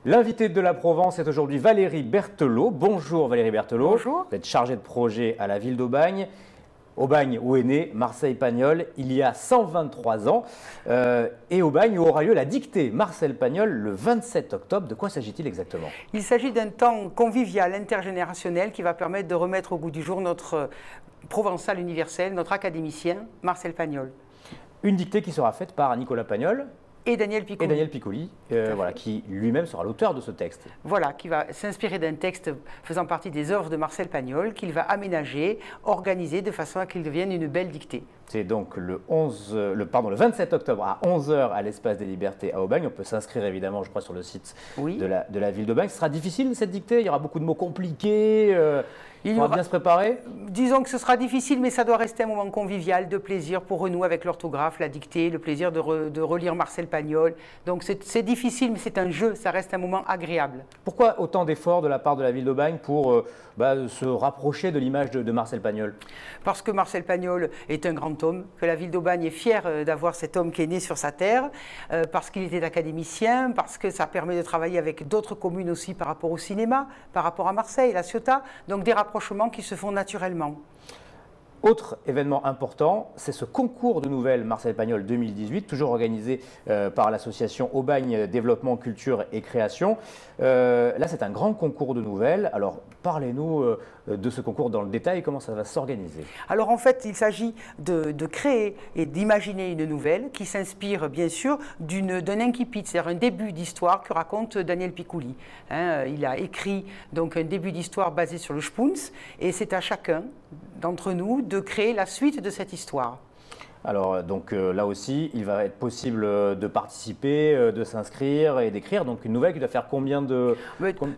L'invité de la Provence est aujourd'hui Valérie Berthelot. Bonjour Valérie Berthelot. Bonjour. Vous êtes chargée de projet à la ville d'Aubagne. Aubagne où est né Marcel Pagnol il y a 123 ans. Et Aubagne où aura lieu la dictée Marcel Pagnol le 27 octobre. De quoi s'agit-il exactement? Il s'agit d'un temps convivial, intergénérationnel qui va permettre de remettre au goût du jour notre provençal universel, notre académicien Marcel Pagnol. Une dictée qui sera faite par Nicolas Pagnol Et Daniel Piccoli. Voilà, qui lui-même sera l'auteur de ce texte. Voilà, qui va s'inspirer d'un texte faisant partie des œuvres de Marcel Pagnol, qu'il va aménager, organiser de façon à qu'il devienne une belle dictée. C'est donc le 27 octobre à 11 h à l'Espace des Libertés à Aubagne. On peut s'inscrire évidemment, je crois, sur le site de la ville d'Aubagne. Ce sera difficile cette dictée, il y aura beaucoup de mots compliqués. Il faudra bien se préparer. Disons que ce sera difficile, mais ça doit rester un moment convivial, de plaisir pour nous avec l'orthographe, la dictée, le plaisir de relire Marcel Pagnol. Donc c'est difficile, mais c'est un jeu, ça reste un moment agréable. Pourquoi autant d'efforts de la part de la ville d'Aubagne pour se rapprocher de l'image de Marcel Pagnol? Parce que Marcel Pagnol est un grand homme, que la ville d'Aubagne est fière d'avoir cet homme qui est né sur sa terre, parce qu'il était académicien, parce que ça permet de travailler avec d'autres communes aussi par rapport au cinéma, par rapport à Marseille, La Ciotat, donc des rapprochements qui se font naturellement. Autre événement important, c'est ce concours de nouvelles Marcel Pagnol 2018, toujours organisé par l'association Aubagne Développement, Culture et Création. Là, c'est un grand concours de nouvelles. Alors, parlez-nous de ce concours dans le détail, comment ça va s'organiser? Alors, en fait, il s'agit de créer et d'imaginer une nouvelle qui s'inspire, bien sûr, d'un incipit, c'est-à-dire un début d'histoire que raconte Daniel Piccoli. Il a écrit donc un début d'histoire basé sur le Spunz, et c'est à chacun d'entre nous de créer la suite de cette histoire. Alors donc là aussi, il va être possible de participer, de s'inscrire et d'écrire. Donc une nouvelle qui doit faire combien de...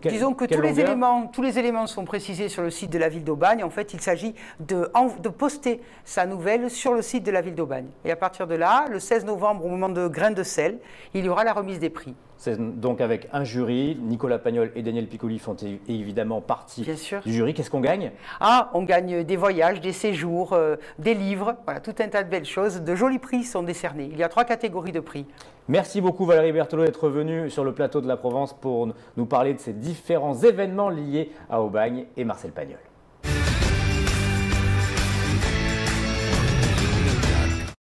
Disons que tous les éléments sont précisés sur le site de la ville d'Aubagne. En fait, il s'agit de poster sa nouvelle sur le site de la ville d'Aubagne. Et à partir de là, le 16 novembre, au moment de Grain de sel, il y aura la remise des prix. C'est donc avec un jury, Nicolas Pagnol et Daniel Piccoli font évidemment partie du jury. Qu'est-ce qu'on gagne? On gagne des voyages, des séjours, des livres, voilà, tout un tas de belles choses. De jolis prix sont décernés. Il y a 3 catégories de prix. Merci beaucoup Valérie Berthelot d'être venue sur le plateau de la Provence pour nous parler de ces différents événements liés à Aubagne et Marcel Pagnol.